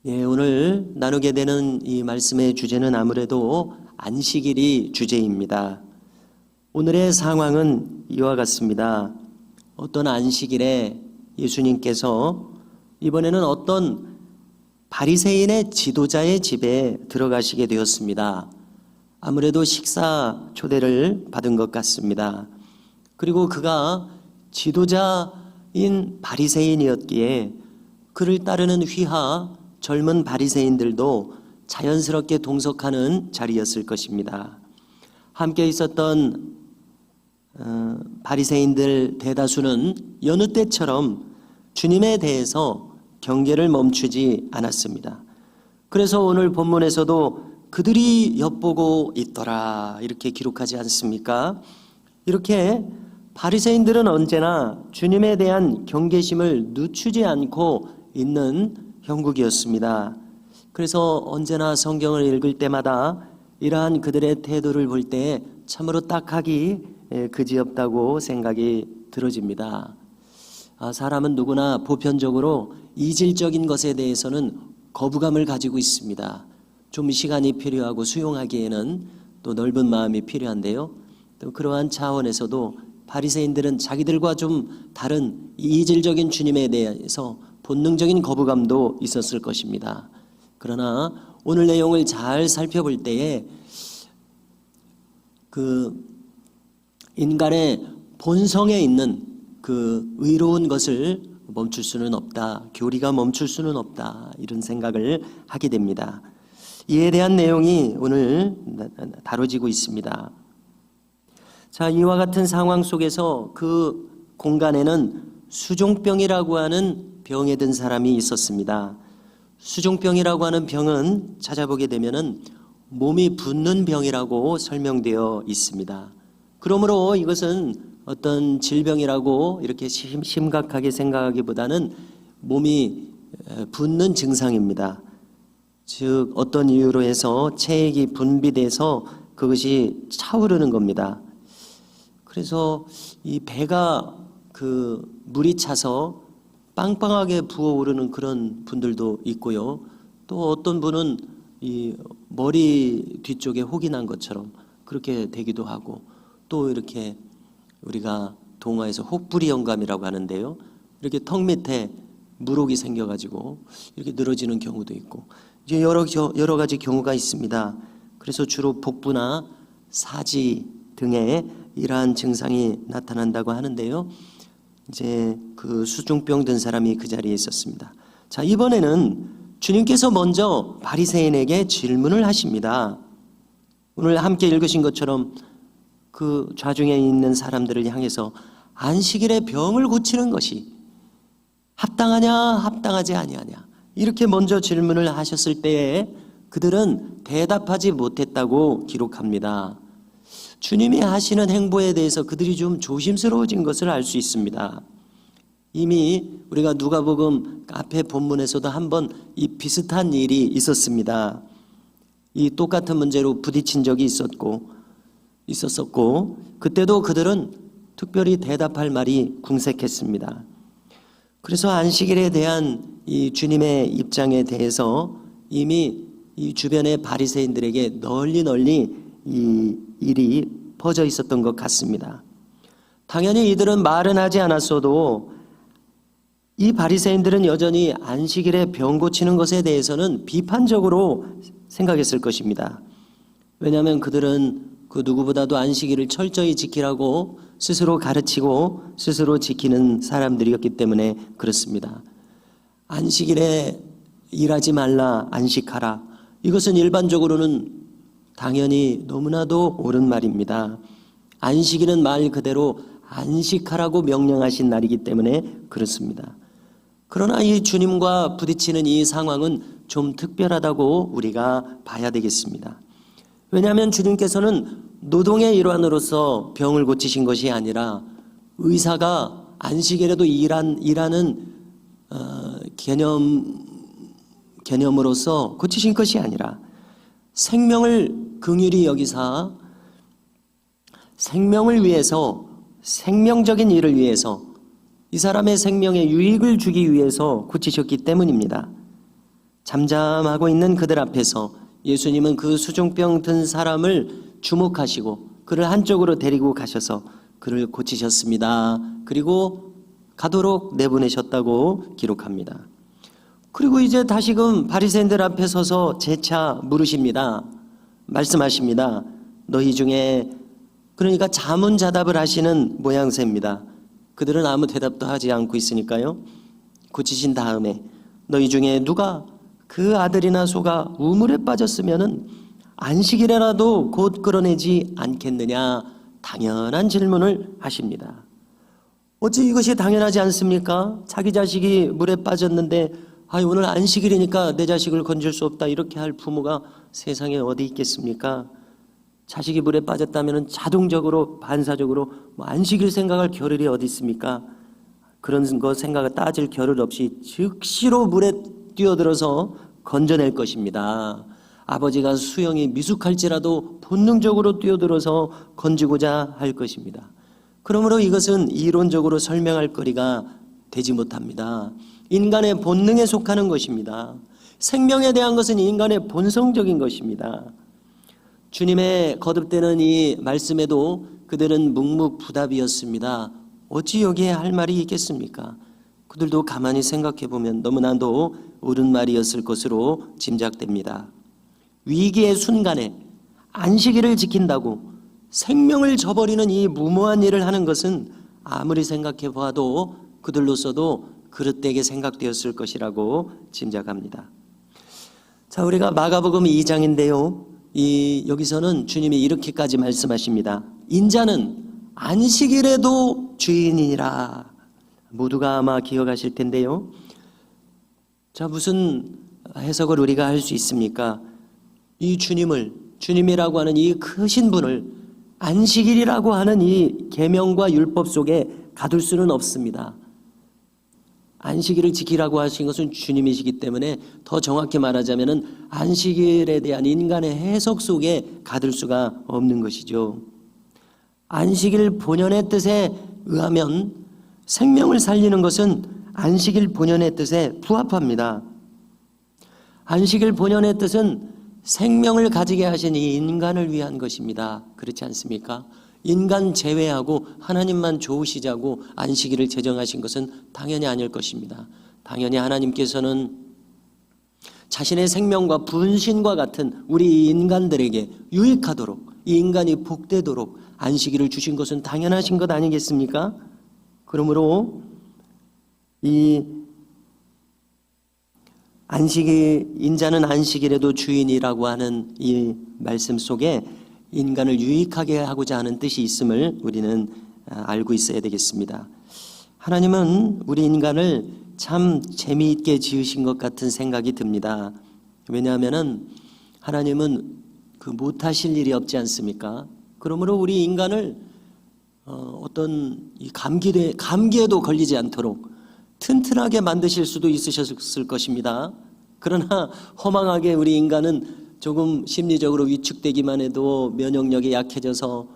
오늘 나누게 되는 이 말씀의 주제는 아무래도 안식일이 주제입니다. 오늘의 상황은 이와 같습니다. 어떤 안식일에 예수님께서 이번에는 어떤 바리새인의 지도자의 집에 들어가시게 되었습니다. 아무래도 식사 초대를 받은 것 같습니다. 그리고 그가 지도자인 바리새인이었기에 그를 따르는 휘하 젊은 바리새인들도 자연스럽게 동석하는 자리였을 것입니다. 함께 있었던 바리새인들 대다수는 여느 때처럼 주님에 대해서 경계를 멈추지 않았습니다. 그래서 오늘 본문에서도 그들이 엿보고 있더라 이렇게 기록하지 않습니까? 이렇게 바리새인들은 언제나 주님에 대한 경계심을 늦추지 않고 있는 형국이었습니다. 그래서 언제나 성경을 읽을 때마다 이러한 그들의 태도를 볼 때 참으로 딱하기 그지없다고 생각이 들어집니다. 사람은 누구나 보편적으로 이질적인 것에 대해서는 거부감을 가지고 있습니다. 좀 시간이 필요하고 수용하기에는 또 넓은 마음이 필요한데요. 또 그러한 차원에서도 바리새인들은 자기들과 좀 다른 이질적인 주님에 대해서 본능적인 거부감도 있었을 것입니다. 그러나 오늘 내용을 잘 살펴볼 때에 그 인간의 본성에 있는 그 의로운 것을 멈출 수는 없다. 교리가 멈출 수는 없다. 이런 생각을 하게 됩니다. 이에 대한 내용이 오늘 다뤄지고 있습니다. 자, 이와 같은 상황 속에서 그 공간에는 수종병이라고 하는 병에 든 사람이 있었습니다. 수종병이라고 하는 병은 찾아보게 되면은 몸이 붓는 병이라고 설명되어 있습니다. 그러므로 이것은 어떤 질병이라고 이렇게 심각하게 생각하기보다는 몸이 붓는 증상입니다. 즉 어떤 이유로 해서 체액이 분비돼서 그것이 차오르는 겁니다. 그래서 이 배가 그 물이 차서 빵빵하게 부어오르는 그런 분들도 있고요. 또 어떤 분은 이 머리 뒤쪽에 혹이 난 것처럼 그렇게 되기도 하고, 또 이렇게 우리가 동화에서 혹부리 영감이라고 하는데요. 이렇게 턱 밑에 물혹이 생겨가지고 이렇게 늘어지는 경우도 있고, 이제 여러 가지 경우가 있습니다. 그래서 주로 복부나 사지 등에 이러한 증상이 나타난다고 하는데요. 이제 그 수중병 든 사람이 그 자리에 있었습니다. 자, 이번에는 주님께서 먼저 바리새인에게 질문을 하십니다. 오늘 함께 읽으신 것처럼 그 좌중에 있는 사람들을 향해서 안식일에 병을 고치는 것이 합당하냐 합당하지 아니하냐 이렇게 먼저 질문을 하셨을 때에 그들은 대답하지 못했다고 기록합니다. 주님이 하시는 행보에 대해서 그들이 좀 조심스러워진 것을 알 수 있습니다. 이미 우리가 누가복음 앞에 본문에서도 한번 이 비슷한 일이 있었습니다. 이 똑같은 문제로 부딪힌 적이 있었었고 그때도 그들은 특별히 대답할 말이 궁색했습니다. 그래서 안식일에 대한 이 주님의 입장에 대해서 이미 이 주변의 바리새인들에게 널리 이 일이 퍼져 있었던 것 같습니다. 당연히 이들은 말은 하지 않았어도 이 바리새인들은 여전히 안식일에 병 고치는 것에 대해서는 비판적으로 생각했을 것입니다. 왜냐하면 그들은 그 누구보다도 안식일을 철저히 지키라고 스스로 가르치고 스스로 지키는 사람들이었기 때문에 그렇습니다. 안식일에 일하지 말라, 안식하라. 이것은 일반적으로는 당연히 너무나도 옳은 말입니다. 안식일은 말 그대로 안식하라고 명령하신 날이기 때문에 그렇습니다. 그러나 이 주님과 부딪히는 이 상황은 좀 특별하다고 우리가 봐야 되겠습니다. 왜냐하면 주님께서는 노동의 일환으로서 병을 고치신 것이 아니라 의사가 안식일에도 일하는 개념으로서 고치신 것이 아니라 생명을 긍휼히 여기사 생명을 위해서, 생명적인 일을 위해서, 이 사람의 생명에 유익을 주기 위해서 고치셨기 때문입니다. 잠잠하고 있는 그들 앞에서 예수님은 그 수중병 든 사람을 주목하시고 그를 한쪽으로 데리고 가셔서 그를 고치셨습니다. 그리고 가도록 내보내셨다고 기록합니다. 그리고 이제 다시금 바리새인들 앞에 서서 재차 물으십니다. 말씀하십니다. 너희 중에, 그러니까 자문자답을 하시는 모양새입니다. 그들은 아무 대답도 하지 않고 있으니까요. 고치신 다음에 너희 중에 누가 그 아들이나 소가 우물에 빠졌으면은 안식일에라도 곧 끌어내지 않겠느냐, 당연한 질문을 하십니다. 어찌 이것이 당연하지 않습니까? 자기 자식이 물에 빠졌는데 오늘 안식일이니까 내 자식을 건질 수 없다, 이렇게 할 부모가 세상에 어디 있겠습니까? 자식이 물에 빠졌다면 자동적으로 반사적으로 안식일 생각할 겨를이 어디 있습니까? 그런 거 생각을 따질 겨를 없이 즉시로 물에 뛰어들어서 건져낼 것입니다. 아버지가 수영이 미숙할지라도 본능적으로 뛰어들어서 건지고자 할 것입니다. 그러므로 이것은 이론적으로 설명할 거리가 되지 못합니다. 인간의 본능에 속하는 것입니다. 생명에 대한 것은 인간의 본성적인 것입니다. 주님의 거듭되는 이 말씀에도 그들은 묵묵부답이었습니다. 어찌 여기에 할 말이 있겠습니까? 그들도 가만히 생각해 보면 너무나도 옳은 말이었을 것으로 짐작됩니다. 위기의 순간에 안식일을 지킨다고 생명을 저버리는 이 무모한 일을 하는 것은 아무리 생각해 보아도 그들로서도 그릇되게 생각되었을 것이라고 짐작합니다. 자, 우리가 마가복음 2장인데요. 여기서는 주님이 이렇게까지 말씀하십니다. 인자는 안식일에도 주인이니라. 모두가 아마 기억하실 텐데요. 자, 무슨 해석을 우리가 할 수 있습니까? 이 주님이라고 하는 이 크신 분을 안식일이라고 하는 이 계명과 율법 속에 가둘 수는 없습니다. 안식일을 지키라고 하신 것은 주님이시기 때문에 더 정확히 말하자면 안식일에 대한 인간의 해석 속에 가둘 수가 없는 것이죠. 안식일 본연의 뜻에 의하면 생명을 살리는 것은 안식일 본연의 뜻에 부합합니다. 안식일 본연의 뜻은 생명을 가지게 하신 이 인간을 위한 것입니다. 그렇지 않습니까? 인간 제외하고 하나님만 좋으시자고 안식일을 제정하신 것은 당연히 아닐 것입니다. 당연히 하나님께서는 자신의 생명과 분신과 같은 우리 인간들에게 유익하도록, 이 인간이 복되도록 안식일을 주신 것은 당연하신 것 아니겠습니까? 그러므로 이 인자는 안식일에도 주인이라고 하는 이 말씀 속에 인간을 유익하게 하고자 하는 뜻이 있음을 우리는 알고 있어야 되겠습니다. 하나님은 우리 인간을 참 재미있게 지으신 것 같은 생각이 듭니다. 왜냐하면 하나님은 못하실 일이 없지 않습니까? 그러므로 우리 인간을 어떤 감기에도 걸리지 않도록 튼튼하게 만드실 수도 있으셨을 것입니다. 그러나 허망하게 우리 인간은 조금 심리적으로 위축되기만 해도 면역력이 약해져서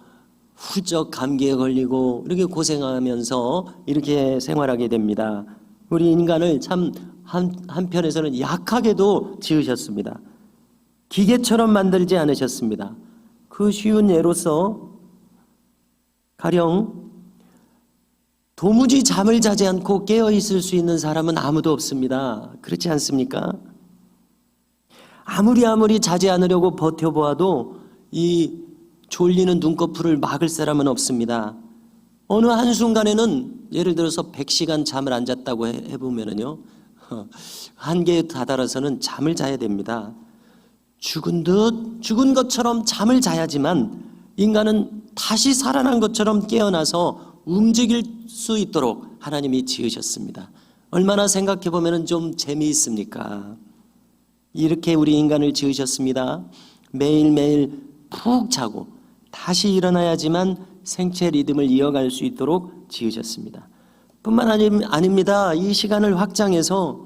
훌쩍 감기에 걸리고 이렇게 고생하면서 이렇게 생활하게 됩니다. 우리 인간을 참 한편에서는 약하게도 지으셨습니다. 기계처럼 만들지 않으셨습니다. 그 쉬운 예로서 가령 도무지 잠을 자지 않고 깨어 있을 수 있는 사람은 아무도 없습니다. 그렇지 않습니까? 아무리 자지 않으려고 버텨보아도 이 졸리는 눈꺼풀을 막을 사람은 없습니다. 어느 한순간에는 예를 들어서 100시간 잠을 안 잤다고 해보면은요, 한계에 다다라서는 잠을 자야 됩니다. 죽은 것처럼 잠을 자야지만 인간은 다시 살아난 것처럼 깨어나서 움직일 수 있도록 하나님이 지으셨습니다. 얼마나 생각해 보면 좀 재미있습니까? 이렇게 우리 인간을 지으셨습니다. 매일매일 푹 자고 다시 일어나야지만 생체 리듬을 이어갈 수 있도록 지으셨습니다. 뿐만 아닙니다. 이 시간을 확장해서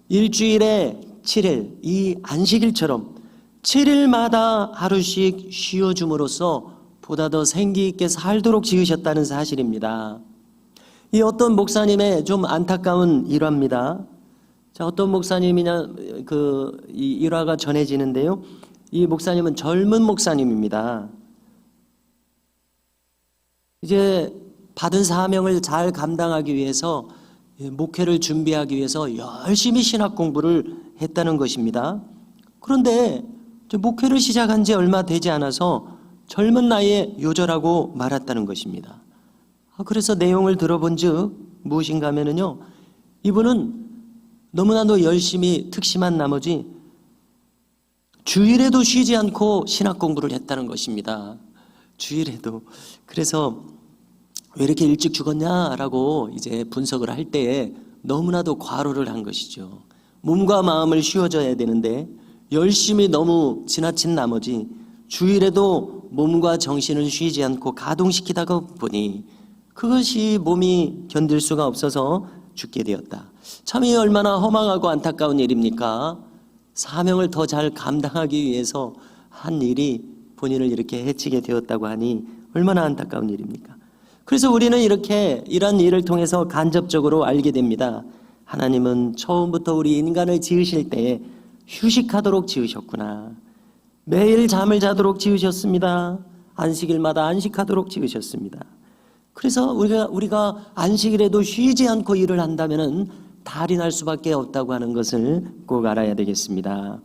일주일에 7일, 이 안식일처럼 7일마다 하루씩 쉬어줌으로써 보다 더 생기 있게 살도록 지으셨다는 사실입니다. 이 어떤 목사님의 좀 안타까운 일화입니다. 자, 어떤 목사님이냐 이 일화가 전해지는데요. 이 목사님은 젊은 목사님입니다. 이제 받은 사명을 잘 감당하기 위해서 목회를 준비하기 위해서 열심히 신학 공부를 했다는 것입니다. 그런데 목회를 시작한 지 얼마 되지 않아서 젊은 나이에 요절하고 말았다는 것입니다. 그래서 내용을 들어본 즉 무엇인가 하면요, 이분은 너무나도 열심히 특심한 나머지 주일에도 쉬지 않고 신학 공부를 했다는 것입니다. 주일에도. 그래서 왜 이렇게 일찍 죽었냐라고 이제 분석을 할 때에 너무나도 과로를 한 것이죠. 몸과 마음을 쉬어줘야 되는데 열심히 너무 지나친 나머지 주일에도 몸과 정신을 쉬지 않고 가동시키다가 보니 그것이 몸이 견딜 수가 없어서 죽게 되었다. 참 이 얼마나 허망하고 안타까운 일입니까? 사명을 더 잘 감당하기 위해서 한 일이 본인을 이렇게 해치게 되었다고 하니 얼마나 안타까운 일입니까? 그래서 우리는 이렇게 이런 일을 통해서 간접적으로 알게 됩니다. 하나님은 처음부터 우리 인간을 지으실 때에 휴식하도록 지으셨구나. 매일 잠을 자도록 지으셨습니다. 안식일마다 안식하도록 지으셨습니다. 그래서 우리가 안식일에도 쉬지 않고 일을 한다면은 달이 날 수밖에 없다고 하는 것을 꼭 알아야 되겠습니다.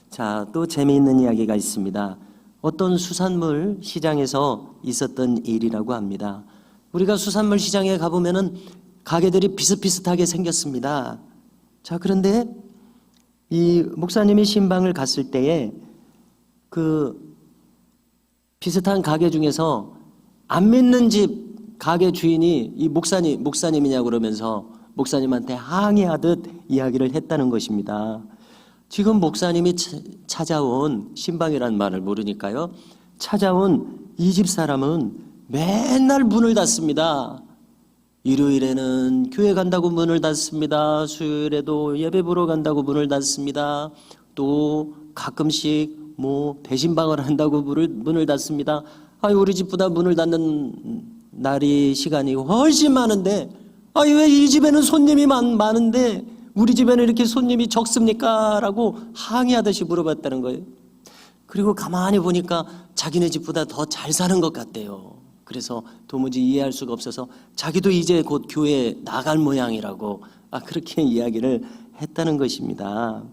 자, 또 재미있는 이야기가 있습니다. 어떤 수산물 시장에서 있었던 일이라고 합니다. 우리가 수산물 시장에 가보면은 가게들이 비슷비슷하게 생겼습니다. 자, 그런데 이 목사님이 신방을 갔을 때에 그 비슷한 가게 중에서 안 믿는 집 가게 주인이 이 목사님이냐 그러면서 목사님한테 항의하듯 이야기를 했다는 것입니다. 지금 목사님이 찾아온, 신방이라는 말을 모르니까요, 찾아온 이 집 사람은 맨날 문을 닫습니다. 일요일에는 교회 간다고 문을 닫습니다. 수요일에도 예배 보러 간다고 문을 닫습니다. 또 가끔씩 배신방을 한다고 문을 닫습니다. 우리 집보다 문을 닫는 날이 시간이 훨씬 많은데 왜 이 집에는 손님이 많은데 우리 집에는 이렇게 손님이 적습니까? 라고 항의하듯이 물어봤다는 거예요. 그리고 가만히 보니까 자기네 집보다 더 잘 사는 것 같대요. 그래서 도무지 이해할 수가 없어서 자기도 이제 곧 교회에 나갈 모양이라고 그렇게 이야기를 했다는 것입니다.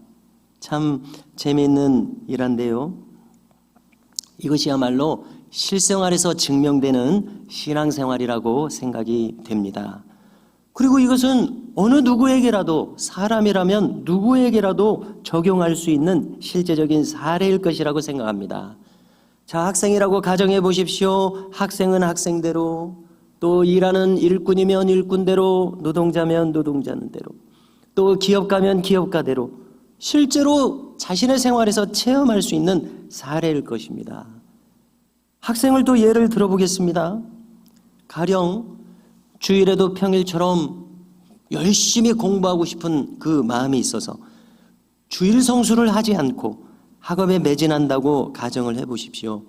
참 재미있는 일인데요. 이것이야말로 실생활에서 증명되는 신앙생활이라고 생각이 됩니다. 그리고 이것은 어느 누구에게라도, 사람이라면 누구에게라도 적용할 수 있는 실제적인 사례일 것이라고 생각합니다. 자, 학생이라고 가정해 보십시오. 학생은 학생대로, 또 일하는 일꾼이면 일꾼대로, 노동자면 노동자대로, 또 기업가면 기업가대로 실제로 자신의 생활에서 체험할 수 있는 사례일 것입니다. 학생을 또 예를 들어보겠습니다. 가령 주일에도 평일처럼 열심히 공부하고 싶은 그 마음이 있어서 주일 성수를 하지 않고 학업에 매진한다고 가정을 해보십시오.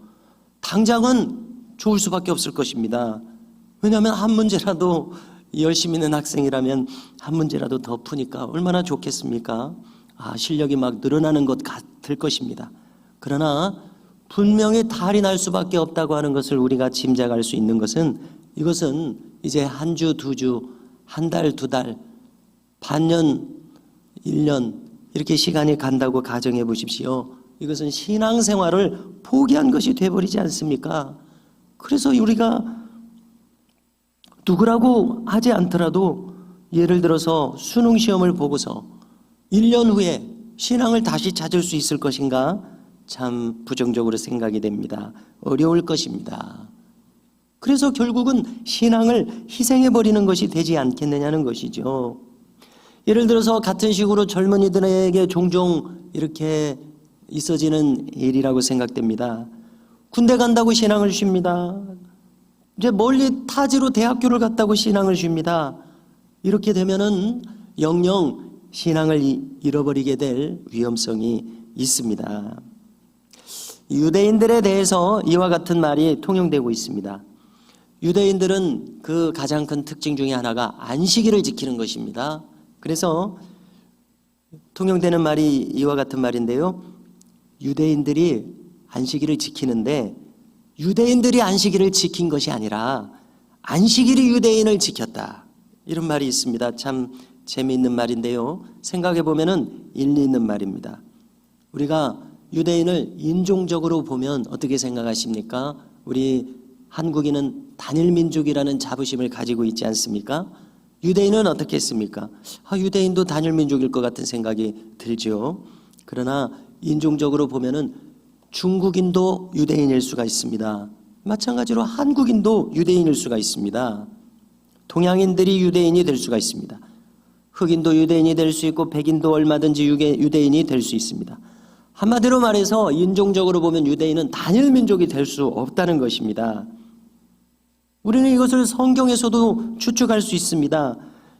당장은 좋을 수밖에 없을 것입니다. 왜냐하면 한 문제라도 열심히 있는 학생이라면 한 문제라도 더 푸니까 얼마나 좋겠습니까? 실력이 막 늘어나는 것 같을 것입니다. 그러나 분명히 탈이 날 수밖에 없다고 하는 것을 우리가 짐작할 수 있는 것은, 이것은 이제 한 주, 두 주, 한 달, 두 달, 반년, 1년 이렇게 시간이 간다고 가정해 보십시오. 이것은 신앙생활을 포기한 것이 돼버리지 않습니까? 그래서 우리가 누구라고 하지 않더라도 예를 들어서 수능시험을 보고서 1년 후에 신앙을 다시 찾을 수 있을 것인가? 참 부정적으로 생각이 됩니다. 어려울 것입니다. 그래서 결국은 신앙을 희생해버리는 것이 되지 않겠느냐는 것이죠. 예를 들어서 같은 식으로 젊은이들에게 종종 이렇게 있어지는 일이라고 생각됩니다. 군대 간다고 신앙을 쉽니다. 이제 멀리 타지로 대학교를 갔다고 신앙을 쉽니다. 이렇게 되면은 영영 신앙을 잃어버리게 될 위험성이 있습니다. 유대인들에 대해서 이와 같은 말이 통용되고 있습니다. 유대인들은 그 가장 큰 특징 중에 하나가 안식일을 지키는 것입니다. 그래서 통용되는 말이 이와 같은 말인데요. 유대인들이 안식일을 지키는데 유대인들이 안식일을 지킨 것이 아니라 안식일이 유대인을 지켰다. 이런 말이 있습니다. 참 재미있는 말인데요. 생각해 보면은 일리 있는 말입니다. 우리가 유대인을 인종적으로 보면 어떻게 생각하십니까? 우리 한국인은 단일 민족이라는 자부심을 가지고 있지 않습니까? 유대인은 어떻게 했습니까? 유대인도 단일 민족일 것 같은 생각이 들죠. 그러나 인종적으로 보면은 중국인도 유대인일 수가 있습니다. 마찬가지로 한국인도 유대인일 수가 있습니다. 동양인들이 유대인이 될 수가 있습니다. 흑인도 유대인이 될 수 있고 백인도 얼마든지 유대인이 될 수 있습니다. 한마디로 말해서 인종적으로 보면 유대인은 단일 민족이 될 수 없다는 것입니다. 우리는 이것을 성경에서도 추측할 수 있습니다.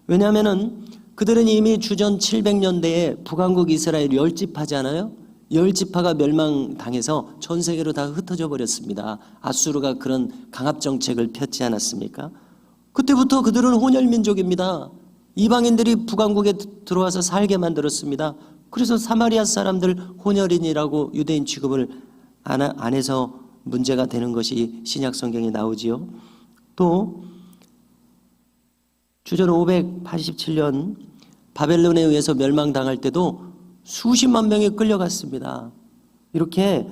왜냐하면 그들은 이미 주전 700년대에 북왕국 이스라엘 10지파잖아요. 10지파가 멸망당해서 전 세계로 다 흩어져 버렸습니다. 아수르가 그런 강압 정책을 폈지 않았습니까? 그때부터 그들은 혼혈민족입니다. 이방인들이 북왕국에 들어와서 살게 만들었습니다. 그래서 사마리아 사람들 혼혈인이라고 유대인 취급을 안 해서 문제가 되는 것이 신약 성경에 나오지요. 또 주전 587년 바벨론에 의해서 멸망당할 때도 수십만 명이 끌려갔습니다. 이렇게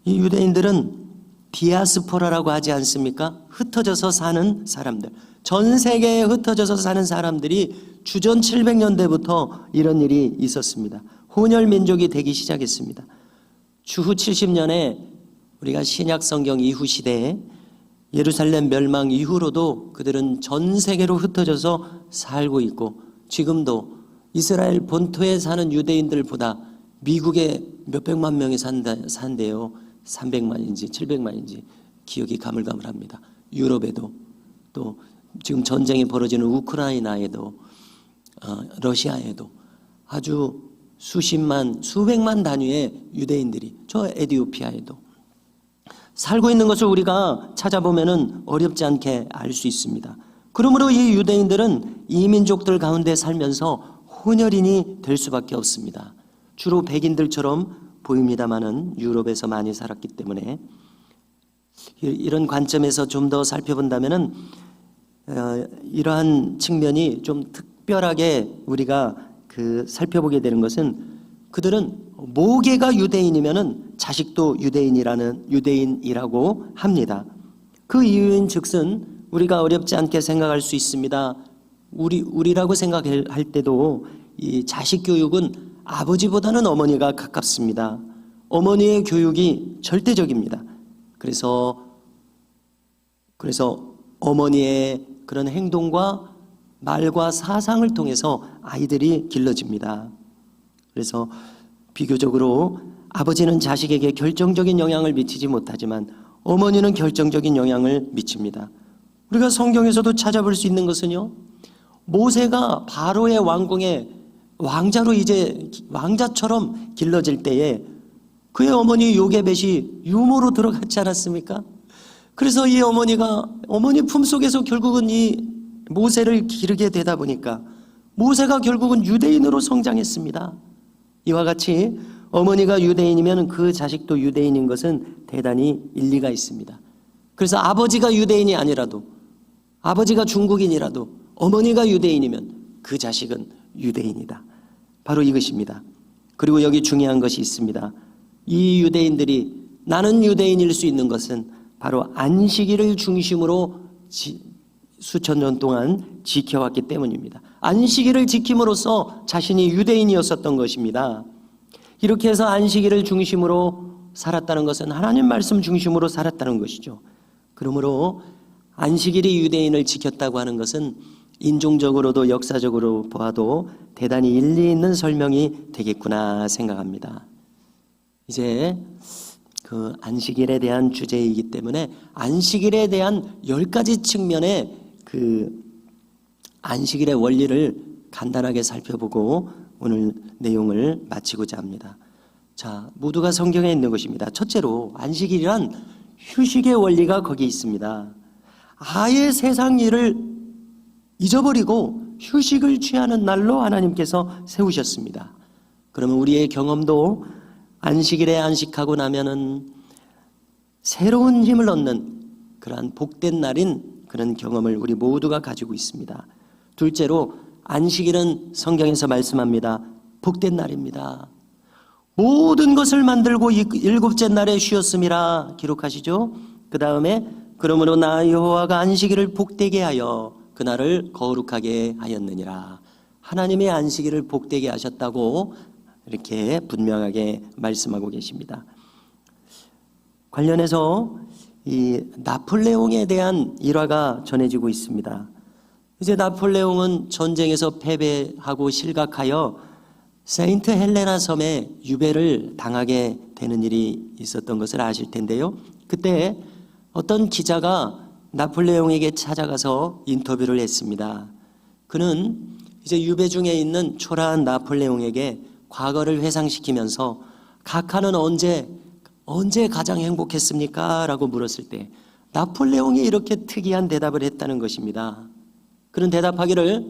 이 유대인들은 디아스포라라고 하지 않습니까? 흩어져서 사는 사람들, 전 세계에 흩어져서 사는 사람들이 주전 700년대부터 이런 일이 있었습니다. 혼혈 민족이 되기 시작했습니다. 주후 70년에 우리가 신약 성경 이후 시대에 예루살렘 멸망 이후로도 그들은 전 세계로 흩어져서 살고 있고 지금도 이스라엘 본토에 사는 유대인들보다 미국에 몇백만 명이 산대요. 300만인지 700만인지 기억이 가물가물합니다. 유럽에도 또 지금 전쟁이 벌어지는 우크라이나에도 러시아에도 아주 수십만 수백만 단위의 유대인들이 저 에티오피아에도 살고 있는 것을 우리가 찾아보면은 어렵지 않게 알 수 있습니다. 그러므로 이 유대인들은 이민족들 가운데 살면서 혼혈인이 될 수밖에 없습니다. 주로 백인들처럼 보입니다마는 유럽에서 많이 살았기 때문에 이런 관점에서 좀 더 살펴본다면은 이러한 측면이 좀 특별하게 우리가 살펴보게 되는 것은 그들은 모계가 유대인이면은 자식도 유대인이라고 합니다. 그 이유인즉슨 우리가 어렵지 않게 생각할 수 있습니다. 우리라고 생각할 때도 이 자식 교육은 아버지보다는 어머니가 가깝습니다. 어머니의 교육이 절대적입니다. 그래서 어머니의 그런 행동과 말과 사상을 통해서 아이들이 길러집니다. 그래서 비교적으로 아버지는 자식에게 결정적인 영향을 미치지 못하지만 어머니는 결정적인 영향을 미칩니다. 우리가 성경에서도 찾아볼 수 있는 것은요, 모세가 바로의 왕궁에 왕자로 이제 왕자처럼 길러질 때에 그의 어머니 요게벳이 유모로 들어갔지 않았습니까? 그래서 이 어머니 품속에서 결국은 이 모세를 기르게 되다 보니까 모세가 결국은 유대인으로 성장했습니다. 이와 같이 어머니가 유대인이면 그 자식도 유대인인 것은 대단히 일리가 있습니다. 그래서 아버지가 유대인이 아니라도, 아버지가 중국인이라도 어머니가 유대인이면 그 자식은 유대인이다. 바로 이것입니다. 그리고 여기 중요한 것이 있습니다. 이 유대인들이 나는 유대인일 수 있는 것은 바로 안식일을 중심으로 수천 년 동안 지켜왔기 때문입니다. 안식일을 지킴으로써 자신이 유대인이었었던 것입니다. 이렇게 해서 안식일을 중심으로 살았다는 것은 하나님 말씀 중심으로 살았다는 것이죠. 그러므로 안식일이 유대인을 지켰다고 하는 것은 인종적으로도 역사적으로 보아도 대단히 일리 있는 설명이 되겠구나 생각합니다. 이제 그 안식일에 대한 주제이기 때문에 안식일에 대한 10가지 측면의 그 안식일의 원리를 간단하게 살펴보고 오늘 내용을 마치고자 합니다. 자, 모두가 성경에 있는 것입니다. 첫째로 안식일이란 휴식의 원리가 거기 있습니다. 아예 세상 일을 잊어버리고 휴식을 취하는 날로 하나님께서 세우셨습니다. 그러면 우리의 경험도 안식일에 안식하고 나면은 새로운 힘을 얻는 그러한 복된 날인 그런 경험을 우리 모두가 가지고 있습니다. 둘째로 안식일은 성경에서 말씀합니다. 복된 날입니다. 모든 것을 만들고 일곱째 날에 쉬었음이라 기록하시죠. 그 다음에 그러므로 나 여호와가 안식일을 복되게 하여 그날을 거룩하게 하였느니라. 하나님의 안식일을 복되게 하셨다고 이렇게 분명하게 말씀하고 계십니다. 관련해서 이 나폴레옹에 대한 일화가 전해지고 있습니다. 이제 나폴레옹은 전쟁에서 패배하고 실각하여 세인트 헬레나 섬에 유배를 당하게 되는 일이 있었던 것을 아실 텐데요. 그때 어떤 기자가 나폴레옹에게 찾아가서 인터뷰를 했습니다. 그는 이제 유배 중에 있는 초라한 나폴레옹에게 과거를 회상시키면서 각하는 언제 가장 행복했습니까? 라고 물었을 때 나폴레옹이 이렇게 특이한 대답을 했다는 것입니다. 그런 대답하기를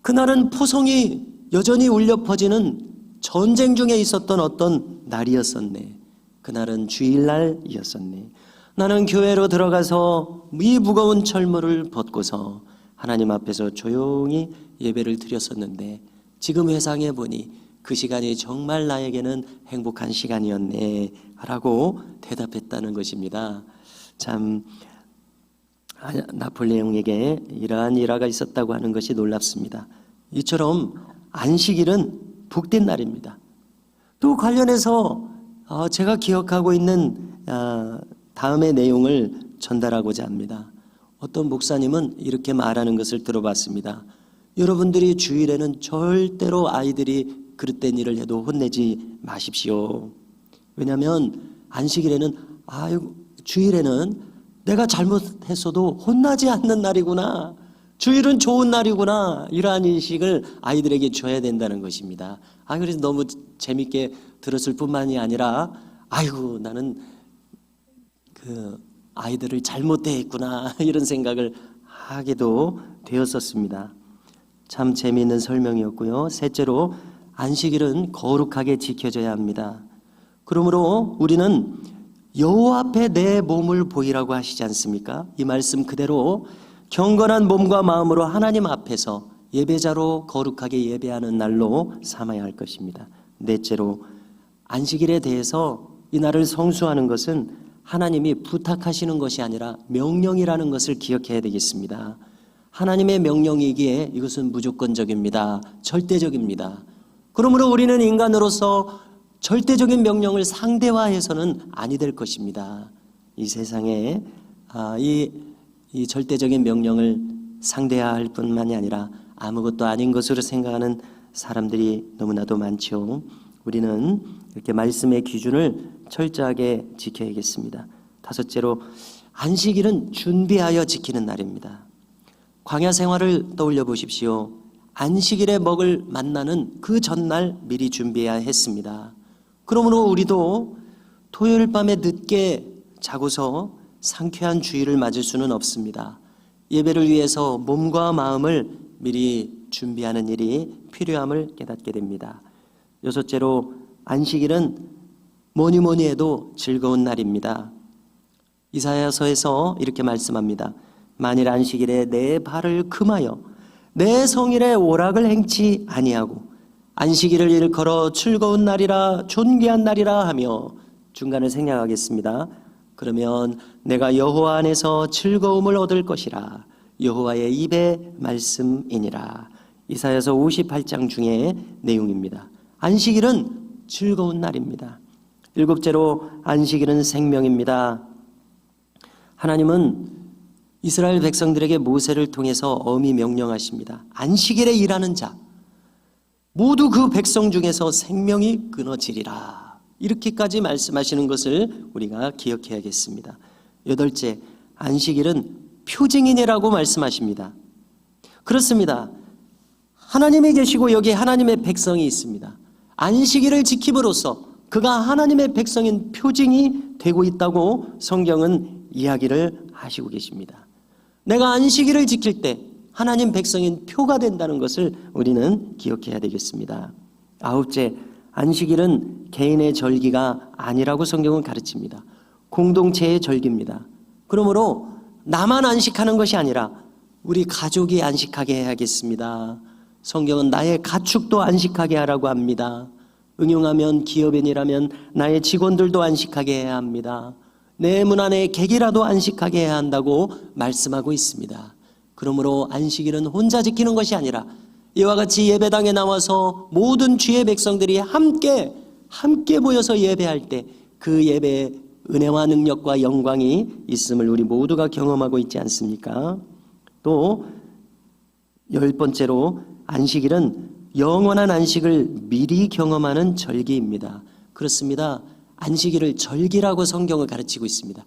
그날은 포성이 여전히 울려 퍼지는 전쟁 중에 있었던 어떤 날이었었네. 그날은 주일날이었었네. 나는 교회로 들어가서 이 무거운 철물을 벗고서 하나님 앞에서 조용히 예배를 드렸었는데 지금 회상해 보니 그 시간이 정말 나에게는 행복한 시간이었네 라고 대답했다는 것입니다. 참 나폴레옹에게 이러한 일화가 있었다고 하는 것이 놀랍습니다. 이처럼 안식일은 복된 날입니다. 또 관련해서 제가 기억하고 있는 다음의 내용을 전달하고자 합니다. 어떤 목사님은 이렇게 말하는 것을 들어봤습니다. 여러분들이 주일에는 절대로 아이들이 그릇된 일을 해도 혼내지 마십시오. 왜냐하면 안식일에는 주일에는 내가 잘못했어도 혼나지 않는 날이구나. 주일은 좋은 날이구나. 이러한 인식을 아이들에게 줘야 된다는 것입니다. 그래서 너무 재밌게 들었을 뿐만이 아니라 아이고 나는 그 아이들을 잘못 대했구나 이런 생각을 하게도 되었었습니다. 참 재미있는 설명이었고요. 셋째로 안식일은 거룩하게 지켜져야 합니다. 그러므로 우리는 여호와 앞에 내 몸을 보이라고 하시지 않습니까? 이 말씀 그대로 경건한 몸과 마음으로 하나님 앞에서 예배자로 거룩하게 예배하는 날로 삼아야 할 것입니다. 넷째로 안식일에 대해서 이 날을 성수하는 것은 하나님이 부탁하시는 것이 아니라 명령이라는 것을 기억해야 되겠습니다. 하나님의 명령이기에 이것은 무조건적입니다. 절대적입니다. 그러므로 우리는 인간으로서 절대적인 명령을 상대화해서는 아니 될 것입니다. 이 세상에 이 절대적인 명령을 상대화할 뿐만이 아니라 아무것도 아닌 것으로 생각하는 사람들이 너무나도 많죠. 우리는 이렇게 말씀의 기준을 철저하게 지켜야겠습니다. 다섯째로 안식일은 준비하여 지키는 날입니다. 광야 생활을 떠올려 보십시오. 안식일에 먹을 만나는 그 전날 미리 준비해야 했습니다. 그러므로 우리도 토요일 밤에 늦게 자고서 상쾌한 주일을 맞을 수는 없습니다. 예배를 위해서 몸과 마음을 미리 준비하는 일이 필요함을 깨닫게 됩니다. 여섯째로 안식일은 뭐니 해도 즐거운 날입니다. 이사야서에서 이렇게 말씀합니다. 만일 안식일에 내 발을 금하여 내 성일에 오락을 행치 아니하고 안식일을 일컬어 즐거운 날이라 존귀한 날이라 하며 중간을 생략하겠습니다. 그러면 내가 여호와 안에서 즐거움을 얻을 것이라 여호와의 입의 말씀이니라. 이사야서 58장 중의 내용입니다. 안식일은 즐거운 날입니다. 일곱째로 안식일은 생명입니다. 하나님은 이스라엘 백성들에게 모세를 통해서 엄히 명령하십니다. 안식일에 일하는 자 모두 그 백성 중에서 생명이 끊어지리라. 이렇게까지 말씀하시는 것을 우리가 기억해야겠습니다. 여덟째, 안식일은 표징이니라고 말씀하십니다. 그렇습니다. 하나님이 계시고 여기 하나님의 백성이 있습니다. 안식일을 지킴으로써 그가 하나님의 백성인 표징이 되고 있다고 성경은 이야기를 하시고 계십니다. 내가 안식일을 지킬 때 하나님 백성인 표가 된다는 것을 우리는 기억해야 되겠습니다. 아홉째, 안식일은 개인의 절기가 아니라고 성경은 가르칩니다. 공동체의 절기입니다. 그러므로 나만 안식하는 것이 아니라 우리 가족이 안식하게 해야겠습니다. 성경은 나의 가축도 안식하게 하라고 합니다. 응용하면 기업인이라면 나의 직원들도 안식하게 해야 합니다. 내 문 안에 객이라도 안식하게 해야 한다고 말씀하고 있습니다. 그러므로 안식일은 혼자 지키는 것이 아니라 이와 같이 예배당에 나와서 모든 주의 백성들이 함께 모여서 예배할 때 그 예배에 은혜와 능력과 영광이 있음을 우리 모두가 경험하고 있지 않습니까? 또 10번째로 안식일은 영원한 안식을 미리 경험하는 절기입니다. 그렇습니다. 안식일을 절기라고 성경을 가르치고 있습니다.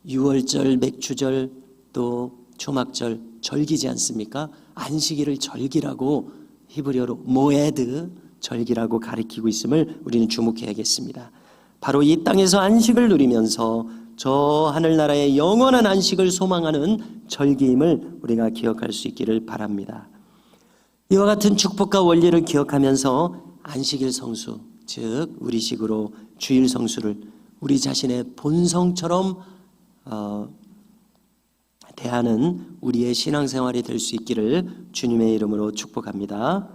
유월절, 맥주절, 또 초막절 절기지 않습니까? 안식일을 절기라고 히브리어로 모에드 절기라고 가리키고 있음을 우리는 주목해야겠습니다. 바로 이 땅에서 안식을 누리면서 저 하늘나라의 영원한 안식을 소망하는 절기임을 우리가 기억할 수 있기를 바랍니다. 이와 같은 축복과 원리를 기억하면서 안식일 성수, 즉 우리식으로 주일 성수를 우리 자신의 본성처럼 대하는 우리의 신앙생활이 될 수 있기를 주님의 이름으로 축복합니다.